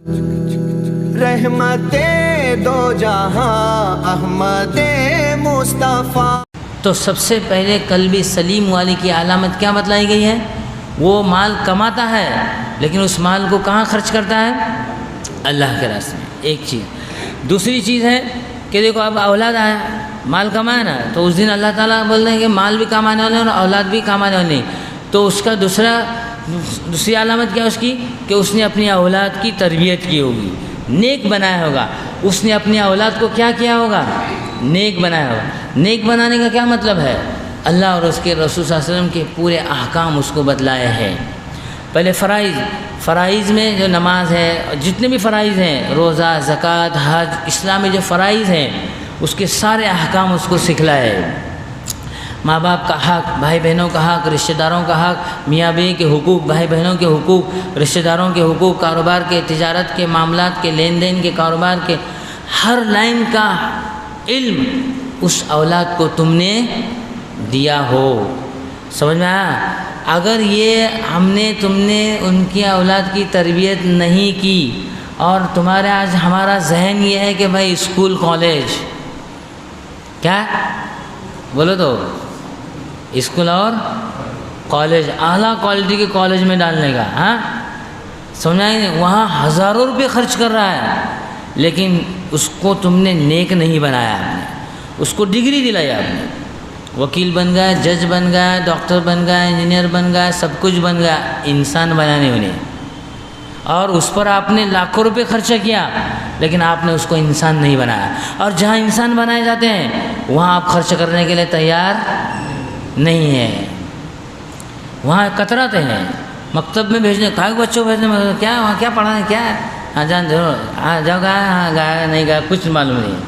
رحمت دو جہاں احمد مصطفیٰ۔ تو سب سے پہلے قلب سلیم والی کی علامت کیا بتلائی گئی ہے؟ وہ مال کماتا ہے لیکن اس مال کو کہاں خرچ کرتا ہے؟ اللہ کے راستے میں، ایک چیز۔ دوسری چیز ہے کہ دیکھو اب اولاد آیا، مال کمایا نا، تو اس دن اللہ تعالیٰ بول رہے ہیں کہ مال بھی کمانے والے اور اولاد بھی کمانے والے، تو اس کا دوسری علامت کیا اس کی؟ کہ اس نے اپنی اولاد کی تربیت کی ہوگی، نیک بنایا ہوگا۔ اس نے اپنی اولاد کو کیا کیا ہوگا؟ نیک بنایا ہوگا۔ نیک بنانے کا کیا مطلب ہے؟ اللہ اور اس کے رسول صلی اللہ علیہ وسلم کے پورے احکام اس کو بتلائے ہیں۔ پہلے فرائض میں جو نماز ہے، جتنے بھی فرائض ہیں، روزہ، زکوٰۃ، حج، اسلام میں جو فرائض ہیں اس کے سارے احکام اس کو سکھلائے۔ ماں باپ کا حق، بھائی بہنوں کا حق، رشتہ داروں کا حق، میاں بیوی کے حقوق، بھائی بہنوں کے حقوق، رشتہ داروں کے حقوق، کاروبار کے، تجارت کے معاملات کے، لین دین کے، کاروبار کے، ہر لائن کا علم اس اولاد کو تم نے دیا ہو۔ سمجھ میں آیا؟ اگر یہ تم نے ان کی اولاد کی تربیت نہیں کی اور ہمارا ذہن یہ ہے کہ بھائی اسکول کالج، کیا بولو تو اسکول اور کالج، اعلیٰ کوالٹی کے کالج میں ڈالنے کا، ہاں سمجھا ہی نہیں؟ وہاں ہزاروں روپے خرچ کر رہا ہے لیکن اس کو تم نے نیک نہیں بنایا، آپ نے اس کو ڈگری دلائی، آپ نے وکیل بن گیا، جج بن گیا، ڈاکٹر بن گیا، انجینئر بن گیا، سب کچھ بن گیا، انسان بنانے انہیں، اور اس پر آپ نے لاکھوں روپے خرچہ کیا لیکن آپ نے اس کو انسان نہیں بنایا۔ اور جہاں انسان بنائے جاتے ہیں وہاں آپ خرچ کرنے کے لیے تیار نہیں ہیں، وہاں کتراتے ہیں۔ مکتب میں بھیجنے، کہا بچوں بھیجنے میں کیا وہاں کیا پڑھانا کیا ہے، ہاں جان دو، ہاں جاؤ، گایا، ہاں گایا نہیں گایا، کچھ معلوم نہیں ہے،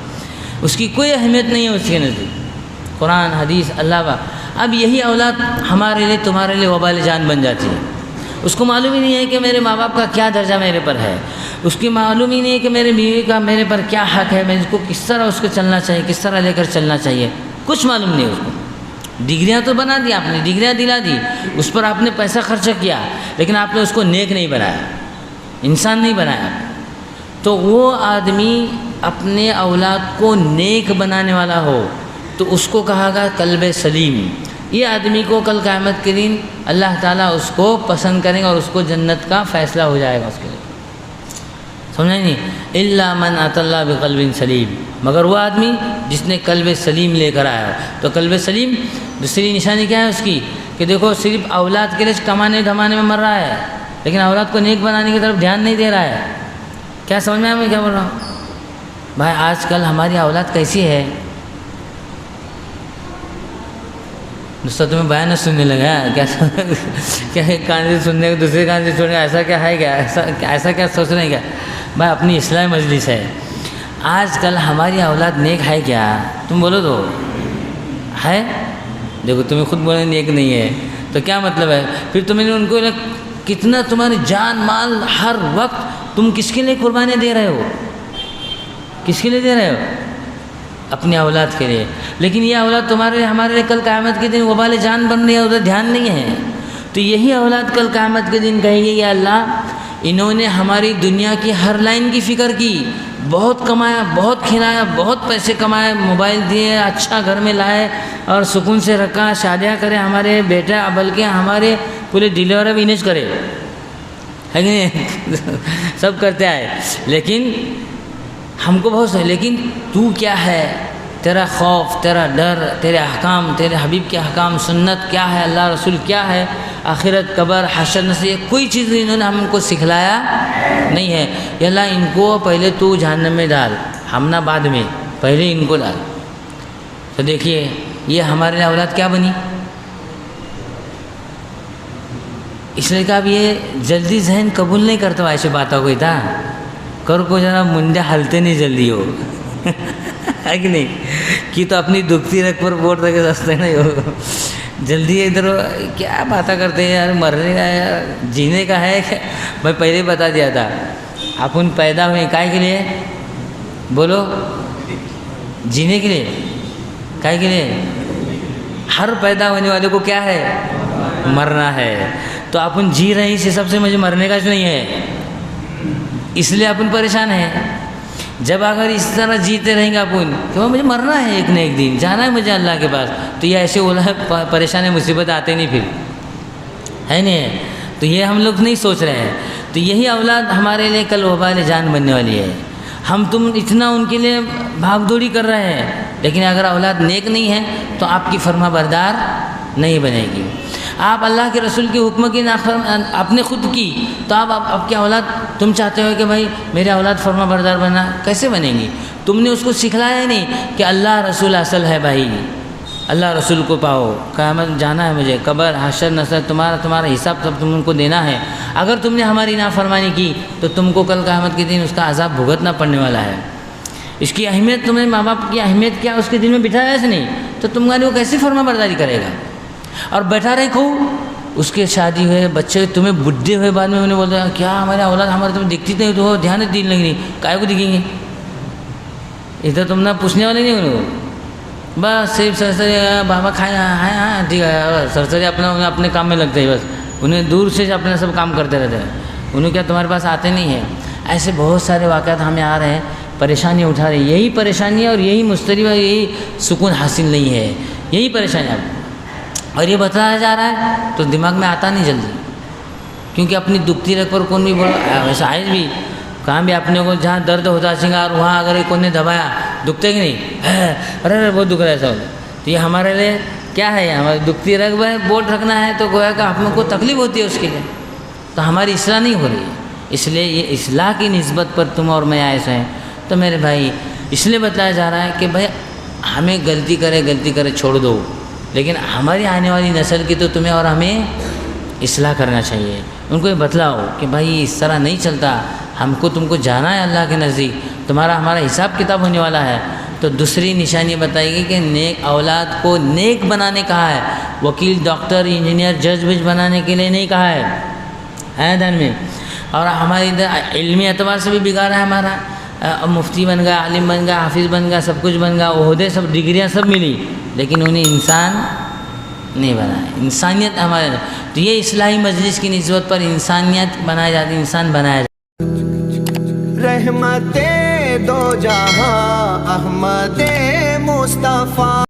اس کی کوئی اہمیت نہیں ہے اس کے نزدیک۔ قرآن، حدیث، اللہ کا۔ اب یہی اولاد ہمارے لیے، تمہارے لیے وبال جان بن جاتی ہے۔ اس کو معلوم ہی نہیں ہے کہ میرے ماں باپ کا کیا درجہ میرے پر ہے، اس کی معلوم ہی نہیں ہے کہ میرے بیوی کا میرے پر کیا حق ہے، میں اس کو کس طرح اس کو چلنا چاہیے، کس طرح لے کر چلنا چاہیے، کچھ معلوم نہیں ہے اس کو۔ ڈگریاں تو بنا دی آپ نے، ڈگریاں دلا دی، اس پر آپ نے پیسہ خرچہ کیا لیکن آپ نے اس کو نیک نہیں بنایا، انسان نہیں بنایا۔ تو وہ آدمی اپنے اولاد کو نیک بنانے والا ہو تو اس کو کہا گیا قلب سلیم۔ یہ آدمی کو کل قیامت کے دن اللہ تعالیٰ اس کو پسند کریں گا اور اس کو جنت کا فیصلہ ہو جائے گا اس کے لیے، سمجھا نہیں؟ الا من اتى اللہ بقلب سلیم، مگر وہ آدمی جس نے قلب سلیم لے کر آیا۔ تو قلب سلیم دوسری نشانی کیا ہے اس کی؟ کہ دیکھو صرف اولاد کے لیے کمانے دھمانے میں مر رہا ہے لیکن اولاد کو نیک بنانے کی طرف دھیان نہیں دے رہا ہے۔ کیا سمجھ میں آیا میں کیا بول رہا ہوں؟ بھائی آج کل ہماری اولاد کیسی ہے؟ دوسرا تمہیں بیان نہ سننے لگا، کیا ایک کان سے سننے کو دوسرے کان سے سننے، ایسا کیا ہے، کیا ایسا کیا سوچ رہے ہیں؟ کیا بھائی اپنی اصلاح مجلس ہے، آج کل ہماری اولاد نیک ہے کیا؟ تم بولو تو ہے؟ دیکھو تمہیں خود بولے نیک نہیں ہے تو کیا مطلب ہے؟ پھر تمہیں ان کو کتنا تمہاری جان مال ہر وقت تم کس کے لیے قربانیاں دے رہے ہو؟ کس کے لیے دے رہے ہو؟ اپنی اولاد کے لیے۔ لیکن یہ اولاد تمہارے ہمارے لیے کل قیامت کے دن وبال جان بن رہی ہے، ادھر دھیان نہیں ہے۔ تو یہی اولاد کل قیامت کے دن کہے گی یا اللہ انہوں نے ہماری دنیا کی ہر لائن کی فکر کی، بہت کمایا، بہت کھلایا، بہت پیسے کمائے، موبائل دیے، اچھا گھر میں لائے اور سکون سے رکھا، شادیاں کرے ہمارے بیٹا، بلکہ ہمارے پورے ڈلیور بھی انیج کرے، ہے کہ نہیں؟ سب کرتے آئے لیکن ہم کو بہت سے، لیکن تو کیا ہے؟ تیرا خوف، تیرا ڈر، تیرے احکام، تیرے حبیب کے احکام، سنت کیا ہے، اللہ رسول کیا ہے، آخرت، قبر، حشر، نصیب، کوئی چیز انہوں نے ہم کو سکھلایا نہیں ہے۔ یا اللہ ان کو پہلے تو جہنم میں ڈال، ہم نہ بعد میں، پہلے ان کو ڈال۔ تو دیکھیے یہ ہمارے لیے اولاد کیا بنی؟ اس لیے کہ اب یہ جلدی ذہن قبول نہیں کرتا ایسے باتوں کو، تھا کر کو جناب منڈے ہلتے نہیں جلدی ہو، ہے کہ نہیں؟ کہ تو اپنی دکھتی رکھ پر بوٹ رکھ کے سستے نہیں ہو، جلدی ادھر کیا باتیں کرتے ہیں یار، مرنے کا ہے جینے کا ہے۔ میں پہلے بتا دیا تھا، اپن پیدا ہوئے کائے کے لیے؟ بولو، جینے کے لیے، کائے کے لیے؟ ہر پیدا ہونے والے کو کیا ہے؟ مرنا ہے۔ تو اپن جی رہے ہیں، اس حساب سے مجھے مرنے کا نہیں ہے، اس لیے اپن پریشان ہیں. جب اگر اس طرح جیتے رہیں گے اپن کہ مجھے مرنا ہے ایک نہ ایک دن، جانا ہے مجھے اللہ کے پاس، تو یہ ایسے پریشانی مصیبت آتے نہیں پھر، ہے نہیں؟ تو یہ ہم لوگ نہیں سوچ رہے ہیں. تو یہی اولاد ہمارے لیے کل وبال جان بننے والی ہے. ہم تم اتنا ان کے لیے بھاگ دوڑی کر رہے ہیں، لیکن اگر اولاد نیک نہیں ہے تو آپ کی فرما بردار نہیں بنے گی. آپ اللہ کے رسول کے حکم کی آپ نے خود کی، تو آپ کی اولاد تم چاہتے ہو کہ بھائی میرے اولاد فرما بردار بننا، کیسے بنیں گی؟ تم نے اس کو سکھلایا ہی نہیں کہ اللہ رسول اصل ہے بھائی، اللہ رسول کو پاؤ، قیامت جانا ہے مجھے، قبر حشر نشر تمہارا حساب سب تم ان کو دینا ہے. اگر تم نے ہماری نافرمانی کی تو تم کو کل قیامت کے دن اس کا عذاب بھگتنا پڑنے والا ہے. اس کی اہمیت تمہیں ماں باپ کی اہمیت کیا اس کے دل میں بٹھایا اس نہیں، تو تمہاری وہ کیسی فرما برداری کرے گا؟ اور بیٹھا رہے کھو، اس کے شادی ہوئے بچے تمہیں بڈھے ہوئے بعد میں انہیں بولتا کیا ہمارے اولاد ہمارے تمہیں دکھتی نہیں تو دھیان دین لگ نہیں، کائے کو دکھیں گے؟ ادھر تم نہ پوچھنے والے نہیں انہیں، بس صرف سرسری بابا کھائے ہاں ٹھیک ہے، سرسری اپنے کام میں لگتے ہیں، بس انہیں دور سے اپنا سب کام کرتے رہتے ہیں، انہیں کیا تمہارے پاس آتے نہیں ہیں. ایسے بہت سارے واقعات ہمیں آ رہے ہیں، پریشانی اٹھا رہے ہیں. یہی پریشانی اور یہی مسترب اور یہی سکون حاصل نہیں ہے، یہی پریشانی. اور یہ بتایا جا رہا ہے تو دماغ میں آتا نہیں جلدی، کیونکہ اپنی دکھتی رکھ پر کون بھی بولا ویسا آئے بھی کہاں بھی اپنے کو جہاں درد ہوتا سنگار وہاں اگر کون نے دبایا دکھتے کہ نہیں، ارے بہت دکھ رہا ہے سب. تو یہ ہمارے لیے کیا ہے؟ ہماری دکھتی رکھ میں بولٹ رکھنا ہے تو گویا کہ ہم کو تکلیف ہوتی ہے اس کے لیے، تو ہماری اصلاح نہیں ہو رہی ہے. اس لیے یہ اصلاح کی نسبت پر تم اور میں آئے ہیں. تو میرے بھائی اس لیے بتایا جا رہا ہے کہ بھائی ہمیں غلطی کرے چھوڑ دو، لیکن ہماری آنے والی نسل کی تو تمہیں اور ہمیں اصلاح کرنا چاہیے. ان کو یہ بتلاؤ کہ بھائی اس طرح نہیں چلتا، ہم کو تم کو جانا ہے اللہ کے نزدیک، ہمارا حساب کتاب ہونے والا ہے. تو دوسری نشانی بتائی گئی کہ نیک اولاد کو نیک بنانے کہا ہے، وکیل ڈاکٹر انجینئر جج وج بنانے کے لیے نہیں کہا ہے دھیان میں. اور ہمارے ادھر علمی اعتبار سے بھی بگاڑا ہے ہمارا، مفتی بن گیا، عالم بن گیا، حافظ بن گیا، سب کچھ بن گیا، عہدے سب ڈگریاں سب ملی، لیکن انہیں انسان نہیں بنایا، انسانیت ہمارے. تو یہ اصلاحی مجلس کی نسبت پر انسانیت بنائی جاتی، انسان بنایا جاتا. رحمت دو جہاں احمد مصطفیٰ.